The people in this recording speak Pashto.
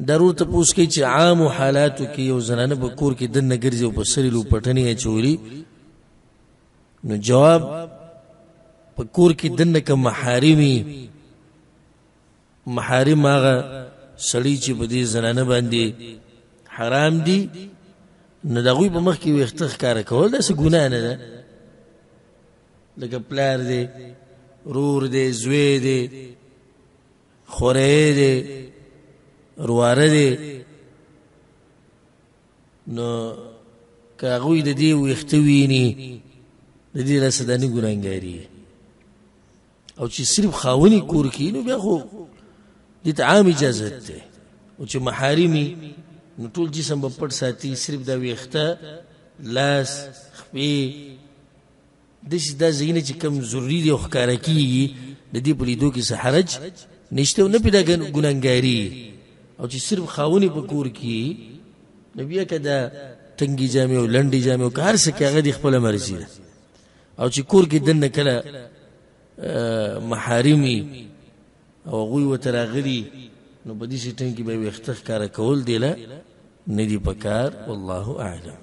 ضرور تپوس کوي چې عام حالاتو کې یو زنانه په کور کې دننه ګرځي او په سرې لوپټنې اچولي، نو جواب په کور کې دننه که محارم هغه سړي چې په دې زنانه باندې حرام دي، نو د هغوی په مخ کې ویښته ښکاره کول داسې ګناه نه ده. لکه پلار دی، رور دی، زوی دی، خوری دی، رواره دی، نو که هغوی د دې ویښته ویني د دې لاسه دا نه ګناهګاري. او چې صرف خاوني کور کې نو بیا خو دې ته عام اجازت دی. او چې محارمي نو ټول جسم به پټ ساتي، صرف دا ویښته، لاس، خپې، داسې دا ځایونه چې کوم ضروري دي او ښکاره کېږي د دې په لیدو کې څه حرج نشته او نه پې دا ګناهګاري. او چې صرف خاوني په کور کې نو بیا که دا تنګې جامې او لنډې جامې او که هر څه کې هغه د خپله مرضي ده. او چې کور کې دننه کله محارمي او هغوی ورته راغلي نو په دې ټایم کې به یې ویښته ښکاره کول دی له نه دي پکار. والله اعلم.